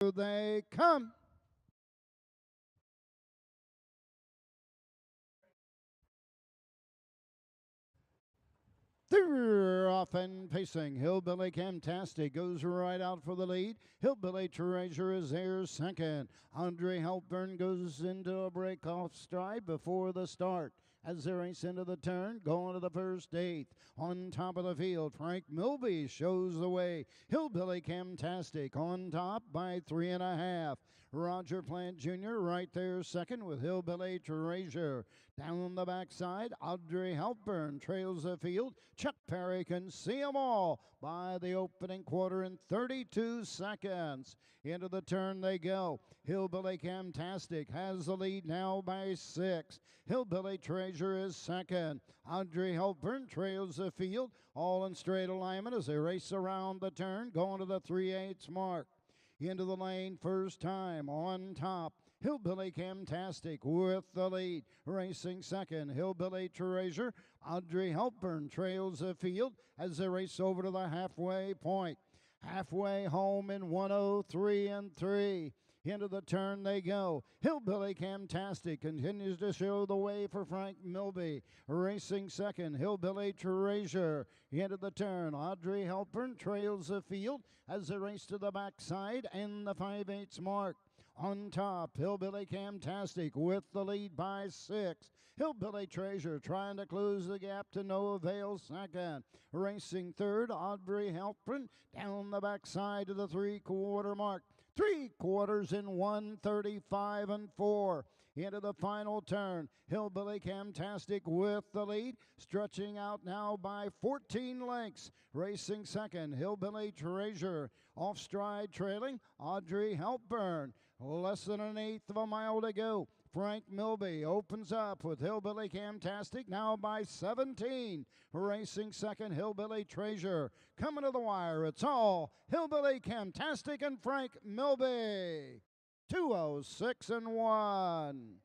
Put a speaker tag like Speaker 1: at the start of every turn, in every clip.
Speaker 1: Here they come. They're off and pacing. Hillbilly Camtastic goes right out for the lead. Hillbilly Treasure is there second. Andre Halpern goes into a break-off stride before the start. As they race into the turn, going to the first eighth. On top of the field, Frank Milby shows the way. Hillbilly Camtastic on top by 3.5. Roger Plant Jr. right there second with Hillbilly Treasure. Down the backside, Audrey Halpern trails the field. Chuck Perry can see them all by the opening quarter in 32 seconds. Into the turn they go. Hillbilly Camtastic has the lead now by 6. Hillbilly Treasure is second. Audrey Halpern trails the field, all in straight alignment as they race around the turn, going to the 3/8 mark. Into the lane first time on top. Hillbilly Camtastic with the lead. Racing second, Hillbilly Treasure. Audrey Halpern trails the field as they race over to the halfway point. Halfway home in 1:03 3. Into the turn they go. Hillbilly Camtastic continues to show the way for Frank Milby. Racing second, Hillbilly Treasure. Into the turn, Audrey Halpern trails the field as they race to the backside and the 5/8 mark. On top, Hillbilly Camtastic with the lead by 6. Hillbilly Treasure trying to close the gap to no avail second. Racing third, Audrey Halpern down the backside to the 3/4 mark. 3/4 in 1:35 4. Into the final turn, Hillbilly Camtastic with the lead, stretching out now by 14 lengths. Racing second, Hillbilly Treasure. Off stride trailing, Audrey Halpern. Less than an eighth of a mile to go. Frank Milby opens up with Hillbilly Camtastic now by 17. Racing second, Hillbilly Treasure. Coming to the wire, it's all Hillbilly Camtastic and Frank Milby. 2:06 1.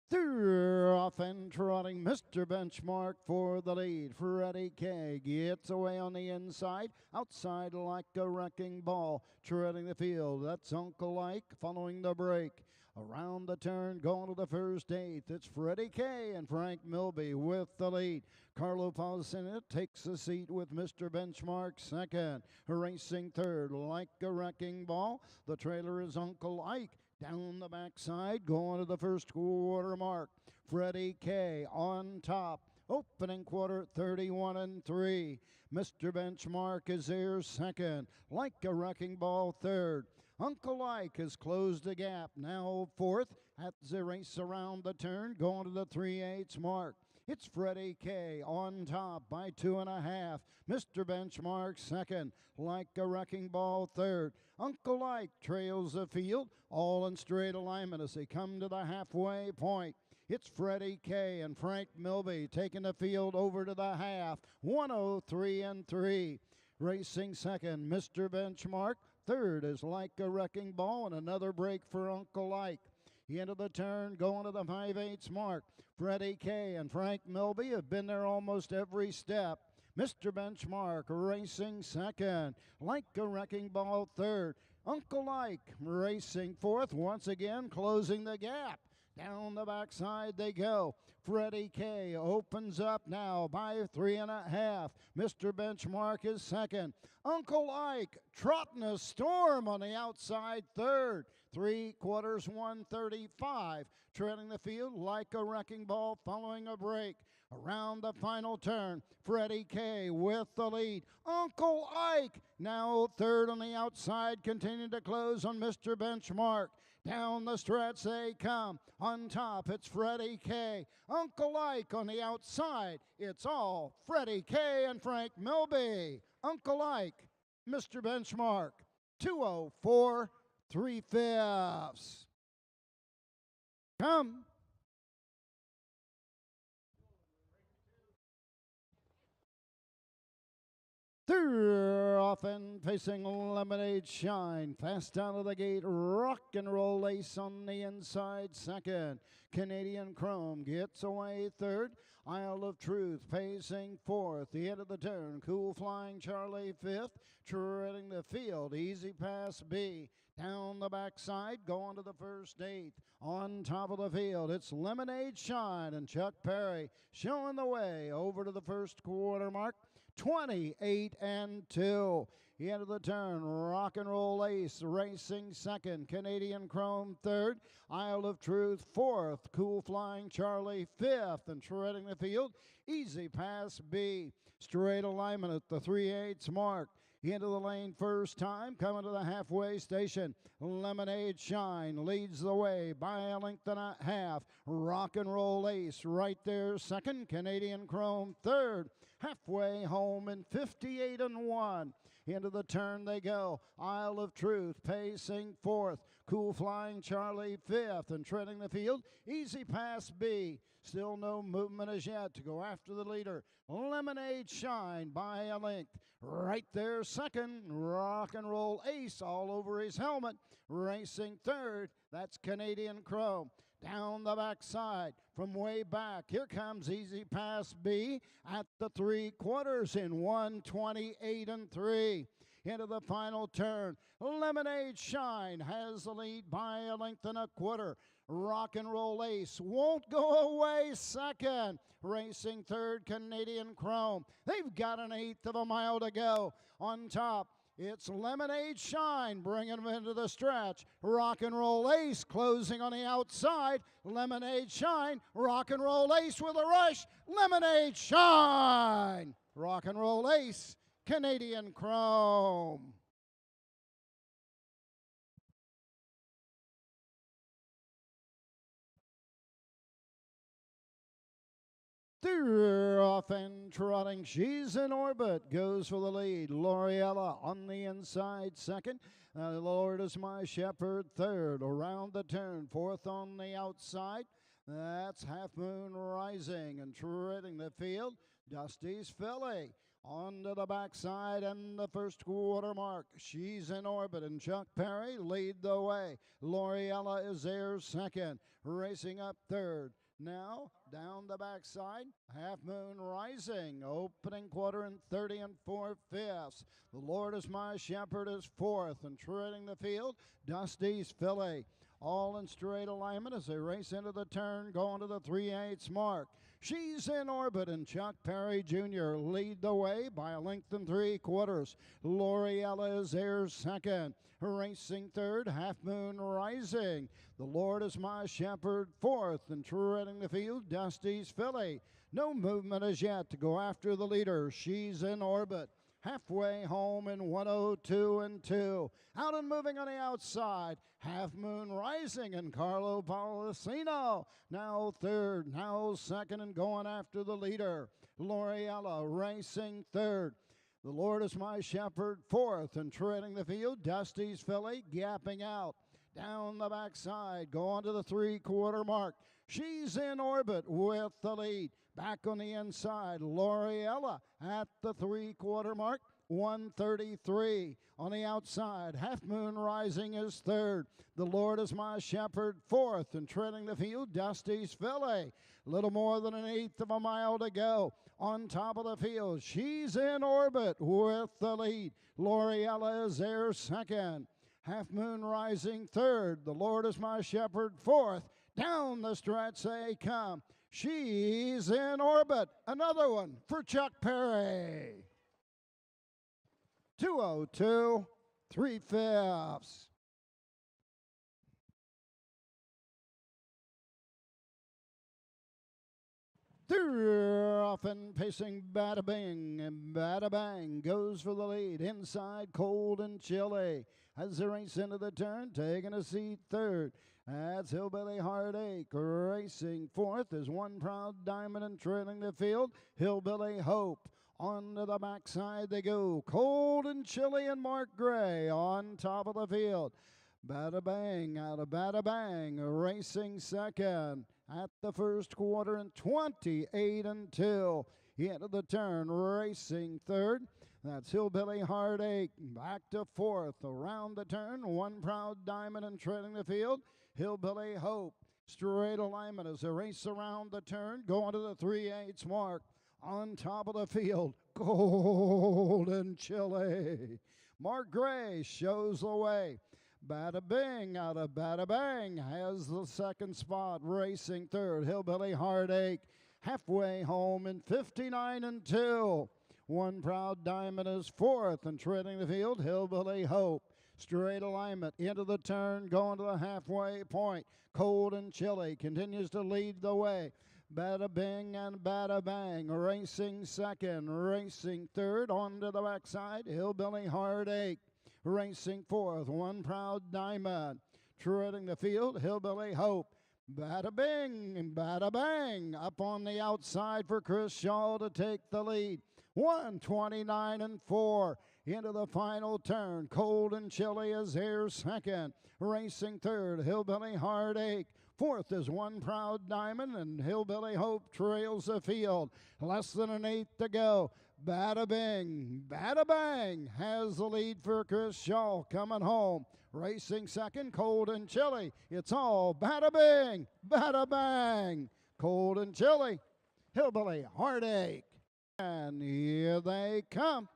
Speaker 1: They're off and trotting. Mr. Benchmark for the lead. Freddie K gets away on the inside. Outside like a wrecking ball. Treading the field. That's Uncle Ike following the break. Around the turn, going to the first eighth. It's Freddie K and Frank Milby with the lead. Carlo Pausini takes the seat with Mr. Benchmark second. Racing third like a wrecking ball. The trailer is Uncle Ike. Down the backside, going to the first quarter mark. Freddie K on top. Opening quarter, 31 3. Mr. Benchmark is there second. Like a wrecking ball, third. Uncle Ike has closed the gap. Now fourth at the race around the turn, going to the 3/8 mark. It's Freddie K on top by 2.5. Mr. Benchmark second. Like a wrecking ball, third. Uncle Ike trails the field, all in straight alignment as they come to the halfway point. It's Freddie K and Frank Milby taking the field over to the half. 1:03 3. Racing second, Mr. Benchmark. Third is Like a Wrecking Ball, and another break for Uncle Ike. Into the turn, going to the 5/8 mark. Freddie K and Frank Milby have been there almost every step. Mr. Benchmark racing second. Like a Wrecking Ball third. Uncle Ike racing fourth, once again closing the gap. Down the backside they go. Freddie K opens up now by 3.5. Mr. Benchmark is second. Uncle Ike trotting a storm on the outside third. 3/4 1:35. Trailing the field Like a Wrecking Ball following a break. Around the final turn, Freddie K with the lead. Uncle Ike now third on the outside, continuing to close on Mr. Benchmark. Down the stretch they come. On top, it's Freddie K. Uncle Ike on the outside. It's all Freddie K and Frank Milby. Uncle Ike, Mr. Benchmark, 2:04 3/5. Come. They're off off and facing Lemonade Shine. Fast out of the gate, Rock and Roll Ace on the inside second. Canadian Chrome gets away third. Isle of Truth pacing fourth. The end of the turn, Cool Flying Charlie fifth. Treading the field, Easy Pass B. Down the backside, going to the first eighth. On top of the field, it's Lemonade Shine and Chuck Perry showing the way over to the first quarter mark. 28-2. Into the turn, Rock and Roll Ace racing second. Canadian Chrome third. Isle of Truth fourth. Cool Flying Charlie fifth. And treading the field, Easy Pass B. Straight alignment at the 3/8 mark. Into the lane first time, coming to the halfway station. Lemonade Shine leads the way by a length and a half. Rock and Roll Ace right there second. Canadian Chrome third. Halfway home in 58-1. Into the turn they go. Isle of Truth pacing fourth. Cool Flying Charlie fifth. And treading the field, Easy Pass B. Still no movement as yet to go after the leader. Lemonade Shine by a length. Right there second. Rock and Roll Ace all over his helmet. Racing third. That's Canadian Chrome. Down the backside from way back. Here comes Easy Pass B at the 3/4 in 1:28-3. Into the final turn. Lemonade Shine has the lead by a length and a quarter. Rock and Roll Ace won't go away second. Racing third, Canadian Chrome. They've got an eighth of a mile to go. On top, it's Lemonade Shine bringing them into the stretch. Rock and Roll Ace closing on the outside. Lemonade Shine, Rock and Roll Ace with a rush. Lemonade Shine, Rock and Roll Ace, Canadian Chrome. They're off and trotting. She's in orbit. Goes for the lead. L'Oreella on the inside second. The Lord is my shepherd third. Around the turn. Fourth on the outside. That's Half Moon Rising. And treading the field, Dusty's Filly. On to the backside and the first quarter mark. She's in orbit and Chuck Perry lead the way. L'Oreella is there second. Racing up third. Now, down the backside, Half Moon Rising, opening quarter in 30 4/5. The Lord is my shepherd is fourth, and treading the field, Dusty's Filly. All in straight alignment as they race into the turn, going to the 3/8 mark. She's in orbit, and Chuck Perry Jr. lead the way by a length and 3/4. L'Oreella is there second. Racing third, Half Moon Rising. The Lord is my shepherd fourth, and treading the field, Dusty's Filly. No movement as yet to go after the leader. She's in orbit. Halfway home in 1:02-2. Out and moving on the outside, Half Moon Rising and Carlo Policino. Now third, now second, and going after the leader. L'Oreella racing third. The Lord is my shepherd fourth, and treading the field, Dusty's Filly gapping out. Down the backside, going to the 3/4 mark. She's in orbit with the lead. Back on the inside, L'Oreella at the 3/4 mark. 1:33 on the outside. Half Moon Rising is third. The Lord is my shepherd fourth, and treading the field, Dusty's Filly. Little more than an eighth of a mile to go. On top of the field, she's in orbit with the lead. L'Oreella is there second. Half Moon Rising third. The Lord is my shepherd fourth. Down the stretch they come. She's in orbit. Another one for Chuck Perry. 2:02 3/5. They're off and pacing Bada Bing, and Bada Bang goes for the lead. Inside, Cold and Chilly as they race into the turn, taking a seat third. That's Hillbilly Heartache racing fourth. Is One Proud Diamond and trailing the field. Hillbilly Hope. On to the backside they go. Cold and Chilly and Mark Gray on top of the field. Bada Bang out of Bada Bang racing second at the first quarter in 28-2. Into the turn, racing third. That's Hillbilly Heartache back to fourth. Around the turn, One Proud Diamond and treading the field. Hillbilly Hope. Straight alignment as they race around the turn, going to the 3/8 mark. On top of the field, Golden Chili. Mark Gray shows the way. Bada Bing out of Bada Bang has the second spot, racing third. Hillbilly Heartache halfway home in 59-2. One Proud Diamond is fourth and treading the field. Hillbilly Hope. Straight alignment into the turn, going to the halfway point. Cold and Chilly continues to lead the way. Bada Bing and Bada Bang racing second, racing third. Onto the backside, Hillbilly Heartache racing fourth. One Proud Diamond treading the field. Hillbilly Hope. Bada Bing and Bada Bang up on the outside for Chris Shaw to take the lead. 129-4 into the final turn. Cold and Chilly is here second. Racing third, Hillbilly Heartache. Fourth is One Proud Diamond, and Hillbilly Hope trails the field. Less than an eighth to go. Bada Bing, Bada Bang has the lead for Chris Shaw coming home. Racing second, Cold and Chilly. It's all Bada Bing, Bada Bang. Cold and Chilly, Hillbilly Heartache. And here they come.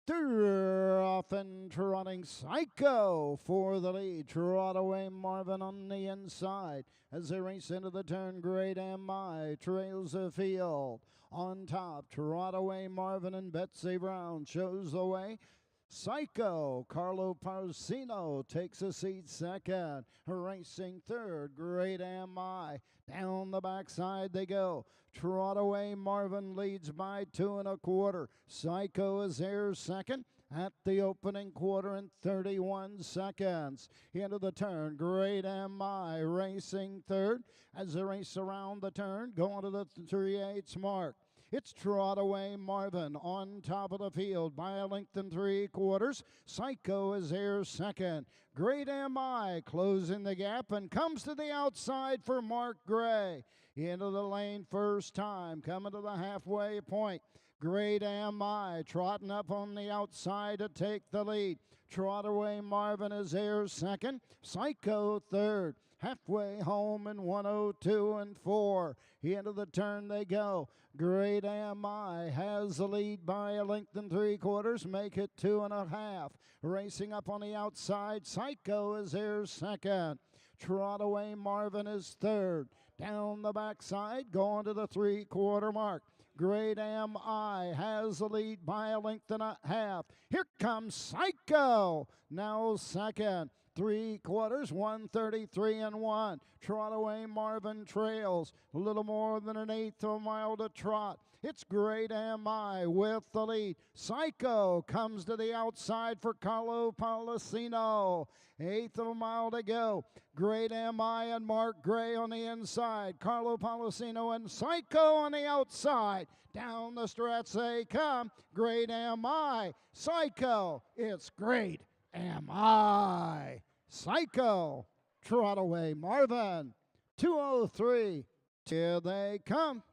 Speaker 1: They're off and trotting Psycho for the lead. Trot away Marvin on the inside. As they race into the turn, Great Am I trails the field. On top, trot away Marvin and Betsy Brown shows the way. Psycho, Carlo Parsino takes a seat second. Racing third, Great Am I. Down the backside they go. Trot away Marvin leads by 2 1/4. Psycho is there second at the opening quarter in 31 seconds. Into the turn, Great Am I racing third as they race around the turn, going to the 3/8 mark. It's Trot Away Marvin on top of the field by a length and 3/4. Psycho is here second. Great Am I closing the gap and comes to the outside for Mark Gray. Into the lane first time, coming to the halfway point. Great Am I trotting up on the outside to take the lead. Trot Away Marvin is here second. Psycho third. Halfway home in 102-4. Into the turn they go. Great Am I has the lead by a length and 3/4. Make it 2 1/2. Racing up on the outside, Psycho is here second. Trot Away Marvin is third. Down the backside, going to the 3/4 mark. Great Am I has the lead by a length and a half. Here comes Psycho, now second. 3/4, 133-1. Trot Away Marvin trails a little more than an eighth of a mile to trot. It's Great Am I with the lead. Psycho comes to the outside for Carlo Palasino. Eighth of a mile to go. Great Am I and Mark Gray on the inside. Carlo Palasino and Psycho on the outside. Down the stretch they come. Great Am I. Psycho. It's Great Am I. Psycho. Trot Away Marvin. 2:03. Here they come.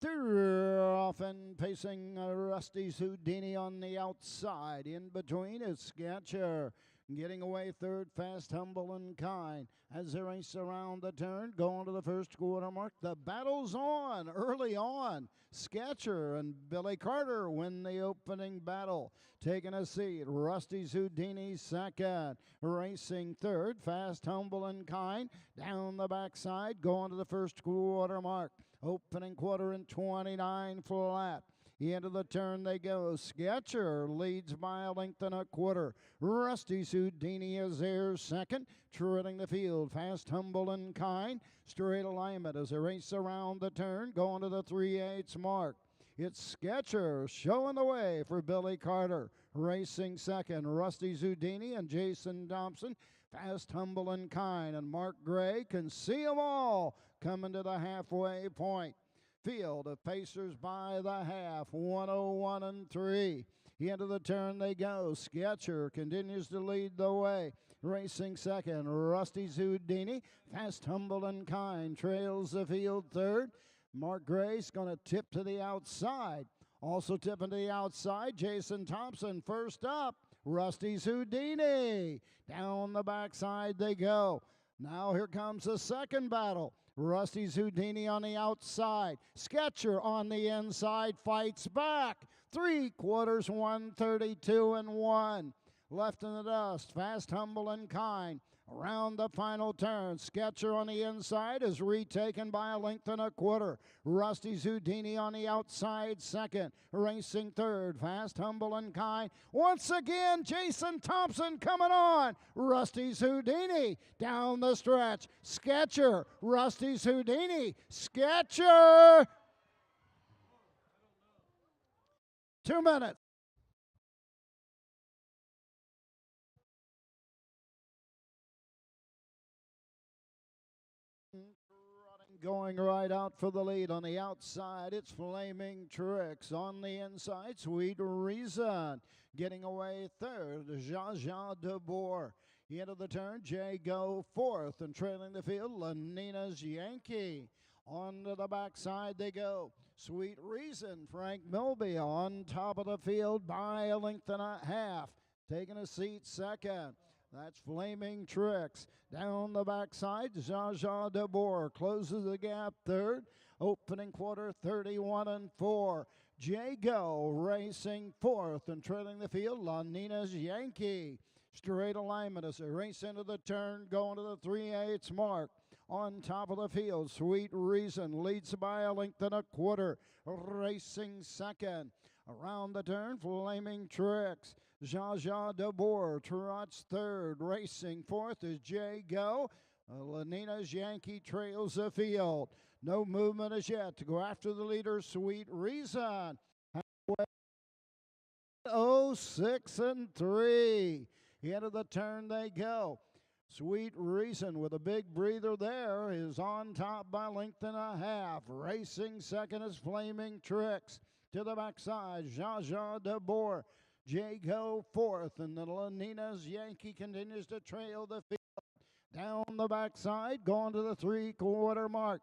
Speaker 1: They're off and pacing Rusty's Houdini on the outside. In between is Sketcher. Getting away third, Fast, Humble, and Kind. As they race around the turn, going to the first quarter mark. The battle's on, early on. Sketcher and Billy Carter win the opening battle. Taking a seat, Rusty's Houdini second. Racing third, Fast, Humble, and Kind. Down the backside, going to the first quarter mark. Opening quarter in 29 flat. Into the turn they go. Sketcher leads by a length and a quarter. Rusty Houdini is there second. Treading the field, Fast, Humble, and Kind. Straight alignment as they race around the turn, going to the 3/8 mark. It's Sketcher showing the way for Billy Carter. Racing second, Rusty Houdini and Jason Thompson. Fast, Humble, and Kind. And Mark Gray can see them all coming to the halfway point. Field of Pacers by the half, 101-3. Into the turn they go. Sketcher continues to lead the way. Racing second, Rusty's Houdini. Fast, Humble, and Kind trails the field third. Mark Gray's going to tip to the outside. Also tipping to the outside, Jason Thompson first up. Rusty's Houdini. Down the backside they go. Now here comes the second battle. Rusty's Houdini on the outside. Sketcher on the inside fights back. 3/4, 132 and 1. Left in the dust, Fast, Humble, and Kind. Around the final turn, Sketcher on the inside is retaken by a length and a quarter. Rusty's Houdini on the outside second. Racing third, Fast, Humble, and Kind. Once again, Jason Thompson coming on. Rusty's Houdini down the stretch. Sketcher, Rusty's Houdini. Sketcher! 2 minutes. Going right out for the lead. On the outside, it's Flaming Tricks. On the inside, Sweet Reason. Getting away third, Jaja DeBoer. Into the turn, Jay Go fourth. And trailing the field, Lenina's Yankee. Onto the backside they go. Sweet Reason, Frank Milby on top of the field by a length and a half. Taking a seat second. That's Flaming Tricks. Down the backside, Jaja DeBoer closes the gap third. Opening quarter, 31 and 4. Jago racing fourth and trailing the field, La Nina's Yankee. Straight alignment as they race into the turn, going to the 3/8 mark. On top of the field, Sweet Reason leads by a length and a quarter. Racing second. Around the turn, Flaming Tricks. Jaja DeBoer trots third. Racing fourth is Jay Go. Lenina's Yankee trails the field. No movement as yet to go after the leader, Sweet Reason. 06 and 3. Into the turn they go. Sweet Reason with a big breather there is on top by length and a half. Racing second is Flaming Tricks. To the backside, Jaja DeBoer. Jago fourth, and the Lenina's Yankee continues to trail the field. Down the backside, going to the 3/4 mark.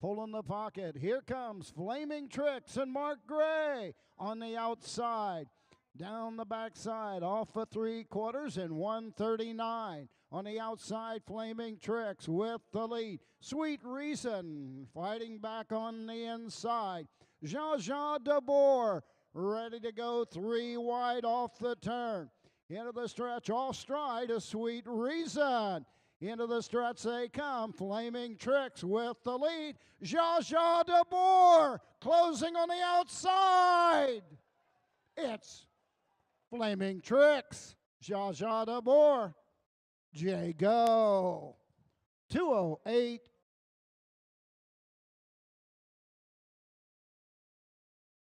Speaker 1: Pulling the pocket. Here comes Flaming Tricks and Mark Gray on the outside. Down the backside, off the 3/4 and 139. On the outside, Flaming Tricks with the lead. Sweet Reason fighting back on the inside. Jaja DeBoer ready to go 3 wide off the turn. Into the stretch, off stride, a Sweet Reason. Into the stretch they come. Flaming Tricks with the lead. Jaja DeBoer closing on the outside. It's Flaming Tricks. Jaja DeBoer. Jago. 2:08